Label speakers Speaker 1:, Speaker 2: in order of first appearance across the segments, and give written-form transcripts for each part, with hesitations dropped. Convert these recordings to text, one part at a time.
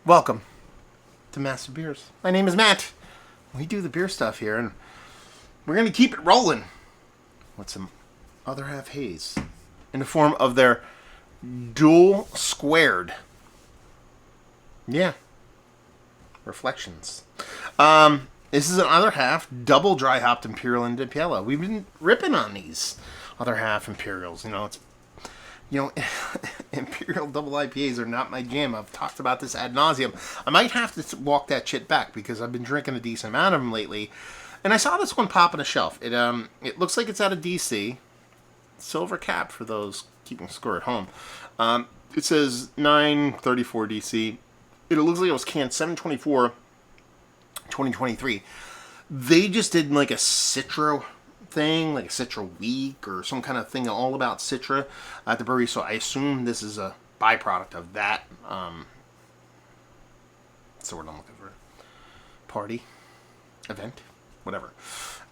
Speaker 1: Welcome to Master Beers. My name is Matt. We do the beer stuff here, and we're going to keep it rolling with some Other Half Haze in the form of their dual squared. Yeah. Reflections. This is an Other Half double dry hopped Imperial and IPA. We've been ripping on these Other Half Imperials. Imperial double IPAs are not my jam. I've talked about this ad nauseum. I might have to walk that shit back because I've been drinking a decent amount of them lately. And I saw this one pop on a shelf. It looks like it's out of DC. Silver cap for those keeping score at home. It says 934 DC. It looks like it was canned 7/24, 2023. They just did like a Citra thing, like a Citra week or some kind of thing all about Citra at the brewery. So I assume this is a byproduct of that. So what I'm looking for. Party, event, whatever.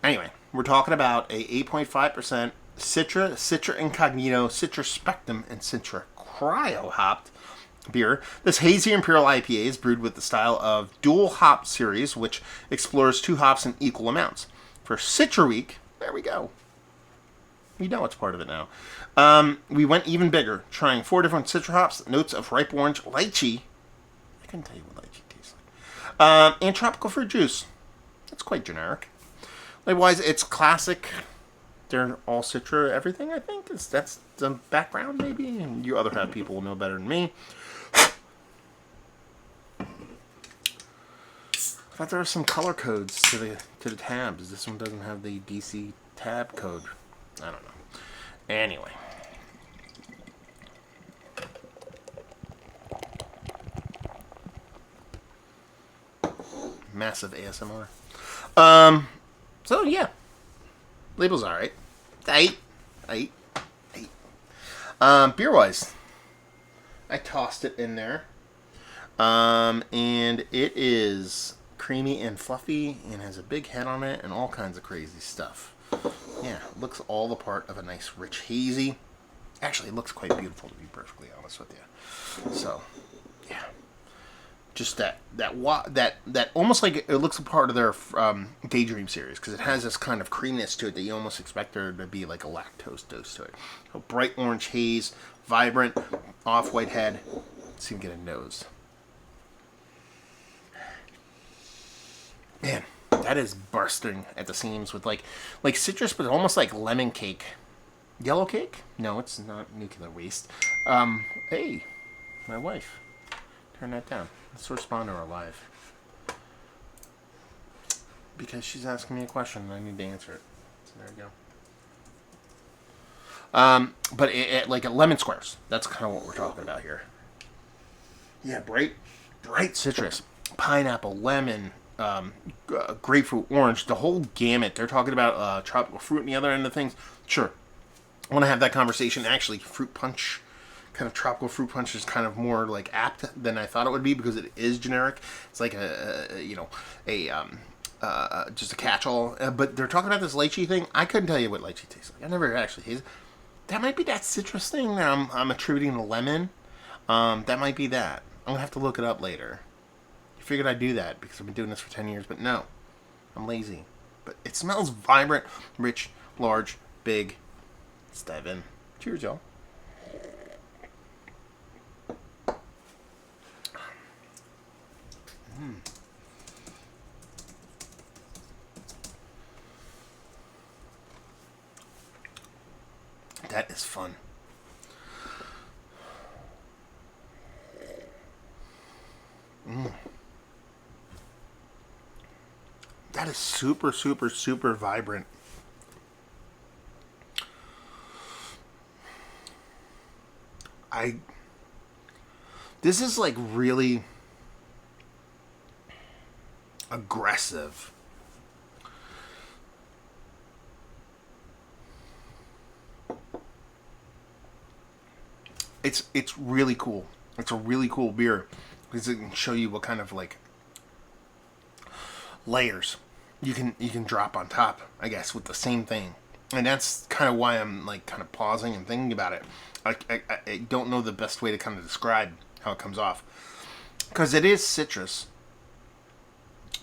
Speaker 1: Anyway, we're talking about a 8.5% Citra Incognito, Citra Spectrum, and Citra Cryo hopped beer. This Hazie Imperial IPA is brewed with the style of dual hop series, which explores two hops in equal amounts. For Citra Week, there we go. You know it's part of it now. We went even bigger, trying 4 different Citra hops, notes of ripe orange, lychee. I couldn't tell you what lychee tastes like. And tropical fruit juice. That's quite generic. Likewise, it's classic. They're all Citra everything, I think. That's the background, maybe. And you other half people will know better than me. I thought there were some color codes to the tabs. This one doesn't have the DC tab code. I don't know. Anyway. Massive ASMR. So yeah. Label's alright. Eight. Beer wise, I tossed it in there. And it is creamy and fluffy and has a big head on it and all kinds of crazy stuff. Yeah, it looks all the part of a nice rich hazy. Actually, it looks quite beautiful, to be perfectly honest with you. So, yeah. Just that almost like it looks a part of their Daydream series, because it has this kind of creaminess to it that you almost expect there to be like a lactose dose to it. So bright orange haze, vibrant, off-white head. Let's see if we can get a nose. Man, that is bursting at the seams with like citrus, but almost like lemon cake. Yellow cake? No, it's not nuclear waste. Hey, my wife. Turn that down. Let's respond to her live. Because she's asking me a question and I need to answer it. So there we go. But it like a lemon squares. That's kind of what we're talking about here. Yeah, bright citrus. Pineapple, lemon, grapefruit, orange, the whole gamut. They're talking about tropical fruit and the other end of things. Sure. I want to have that conversation. Actually, fruit punch. Kind of tropical fruit punch is kind of more like apt than I thought it would be because it is generic. It's like just a catch-all. But they're talking about this lychee thing. I couldn't tell you what lychee tastes like. I never actually tasted. That might be that citrus thing that I'm attributing to lemon. That might be that. I'm gonna have to look it up later. I figured I'd do that because I've been doing this for 10 years, but no, I'm lazy. But it smells vibrant, rich, large, big. Let's dive in. Cheers, y'all. That is fun. That is super, super, super vibrant. This is like really aggressive. It's really cool. It's a really cool beer because it can show you what kind of like layers you can drop on top, I guess, with the same thing. And that's kind of why I'm like kind of pausing and thinking about it. I don't know the best way to kind of describe how it comes off. because it is citrus,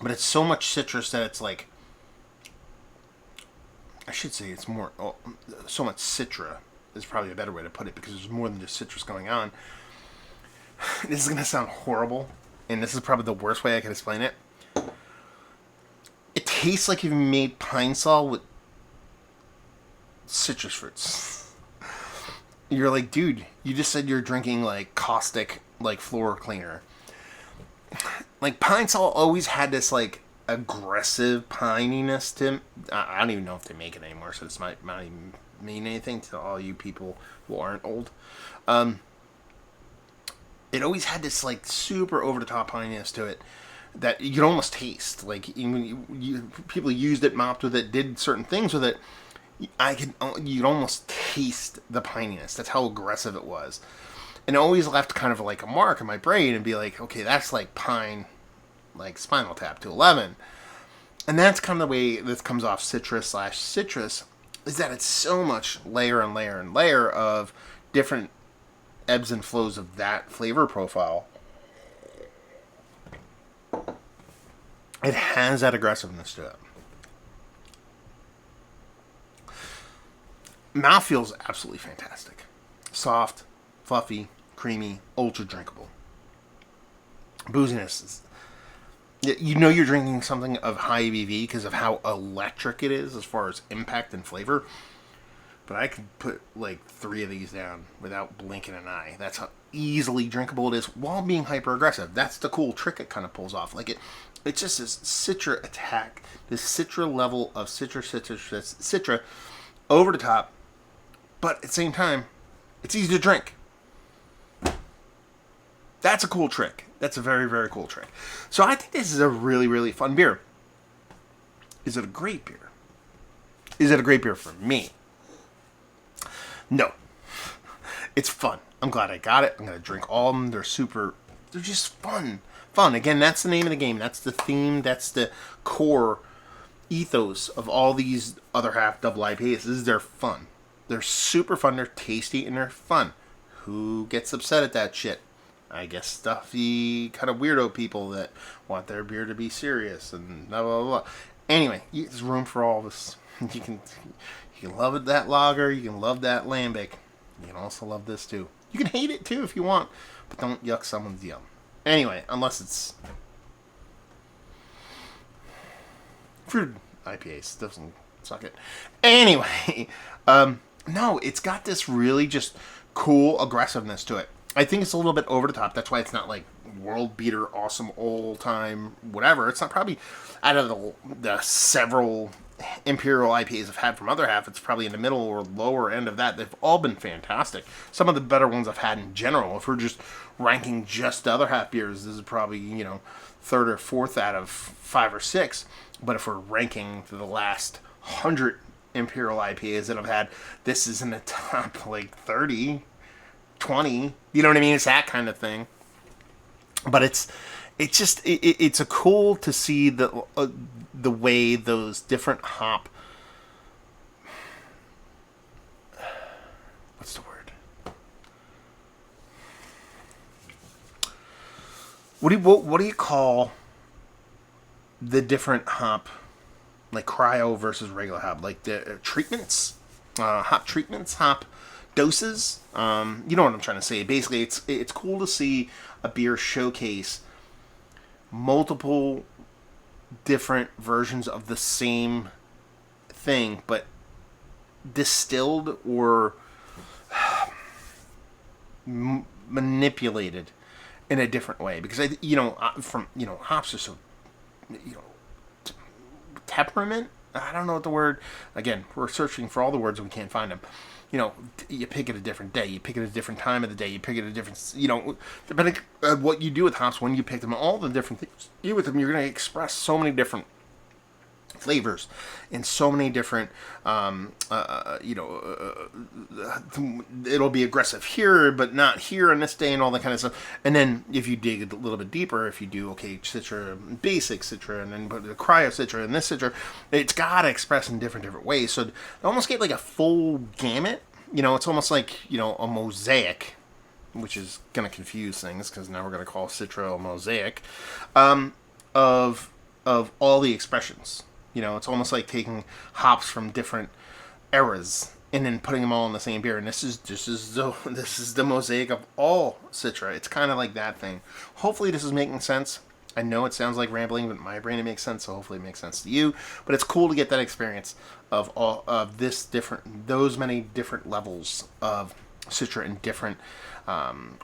Speaker 1: but it's so much citrus that it's like, I should say it's more, so much Citra is probably a better way to put it, because there's more than just citrus going on. This is going to sound horrible, and this is probably the worst way I can explain it. It tastes like you made pine sol with citrus fruits. You're like, dude, you just said you're drinking like caustic, like floor cleaner. Like pine sol always had this like aggressive pininess to him. I don't even know if they make it anymore, so this might not even mean anything to all you people who aren't old. It always had this like super over the top pininess to it that you could almost taste. Like even people used it, mopped with it, did certain things with it. You'd almost taste the pininess. That's how aggressive it was, and it always left kind of like a mark in my brain and be like, okay, that's like pine, like Spinal Tap 211. And that's kind of the way this comes off citrus, is that it's so much layer and layer and layer of different ebbs and flows of that flavor profile. It has that aggressiveness to it. Mouthfeel is absolutely fantastic. Soft, fluffy, creamy, ultra drinkable. Booziness is, you know you're drinking something of high ABV because of how electric it is as far as impact and flavor. But I could put like 3 of these down without blinking an eye. That's how easily drinkable it is while being hyper aggressive. That's the cool trick it kind of pulls off. Like it's just this Citra attack, this Citra level of Citra over the top. But at the same time, it's easy to drink. That's a cool trick. That's a very, very cool trick. So I think this is a really, really fun beer. Is it a great beer? Is it a great beer for me? No. It's fun. I'm glad I got it. I'm going to drink all of them. They're just fun. Fun. Again, that's the name of the game. That's the theme. That's the core ethos of all these other half double IPAs. They're fun. They're super fun. They're tasty and they're fun. Who gets upset at that shit? I guess stuffy kind of weirdo people that want their beer to be serious and blah, blah, blah. Anyway, there's room for all this. You can love it, that lager. You can love that lambic. You can also love this too. You can hate it too if you want, but don't yuck someone's yum. Anyway, unless it's fruit IPAs, doesn't suck it. Anyway, no, it's got this really just cool aggressiveness to it. I think it's a little bit over the top. That's why it's not like world beater, awesome, old time, whatever. It's not probably out of the several Imperial IPAs I've had from other half. It's probably in the middle or lower end of that. They've all been fantastic. Some of the better ones I've had in general. If we're just ranking just the other half beers, this is probably, third or fourth out of 5 or 6. But if we're ranking the last 100 Imperial IPAs that I've had, this is in the top like 30. 20, you know what I mean? It's that kind of thing. But it's a cool to see the way those different hop. What's the word? What do you call the different hop, like cryo versus regular hop, like the treatments, hop treatments, hop doses. You know what I'm trying to say. Basically, it's cool to see a beer showcase multiple different versions of the same thing, but distilled or manipulated in a different way. Because hops are so, temperament. I don't know what the word. Again, we're searching for all the words and we can't find them. You pick it a different day. You pick it a different time of the day. You pick it a different, depending on what you do with hops, when you pick them, all the different things you do with them, you're going to express so many different flavors and so many different, it'll be aggressive here, but not here on this day and all that kind of stuff. And then if you dig a little bit deeper, if you do, Citra, basic Citra, and then put the cryo Citra and this Citra, it's got to express in different ways. So they almost get like a full gamut. It's almost like, a mosaic which is going to confuse things because now we're going to call Citra a mosaic of all the expressions. You know, it's almost like taking hops from different eras and then putting them all in the same beer. And this is the mosaic of all Citra. It's kind of like that thing. Hopefully this is making sense. I know it sounds like rambling, but in my brain it makes sense, so hopefully it makes sense to you. But it's cool to get that experience of all of those many different levels of Citra in different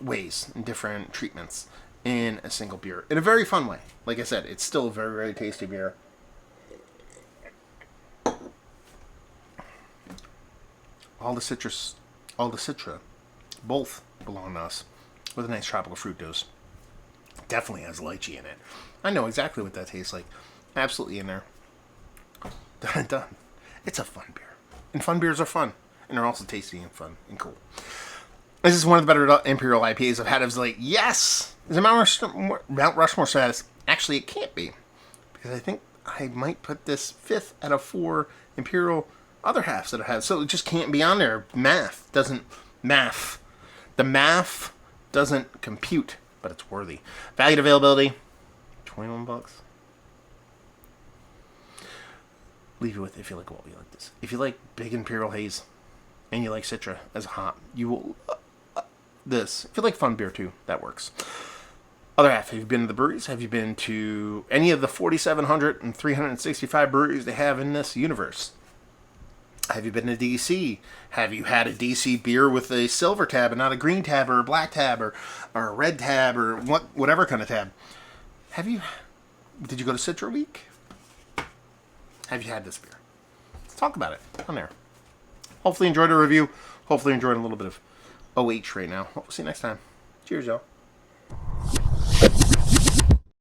Speaker 1: ways, in different treatments in a single beer. In a very fun way. Like I said, it's still a very, very tasty beer. All the Citra, both belong to us with a nice tropical fruit dose. Definitely has lychee in it. I know exactly what that tastes like. Absolutely in there. Done. It's a fun beer. And fun beers are fun. And they're also tasty and fun and cool. This is one of the better Imperial IPAs I've had. I was like, yes! Is it Mount Rushmore status? Actually, it can't be. Because I think I might put this 5th out of 4 Imperial other halves that I've had. So it just can't be on there. The math doesn't compute. But it's worthy. Valued availability, $21. Leave you with if you like what we like this. If you like big Imperial Haze and you like Citra as a hop, you will this. If you like fun beer too, that works. Other half, have you been to the breweries? Have you been to any of the 4,700 and 365 breweries they have in this universe? Have you been to DC? Have you had a DC beer with a silver tab and not a green tab or a black tab or a red tab or whatever kind of tab? Did you go to Citra Week? Have you had this beer? Let's talk about it on there. Hopefully enjoyed the review. Hopefully enjoyed a little bit of OH right now. We'll see you next time. Cheers, y'all.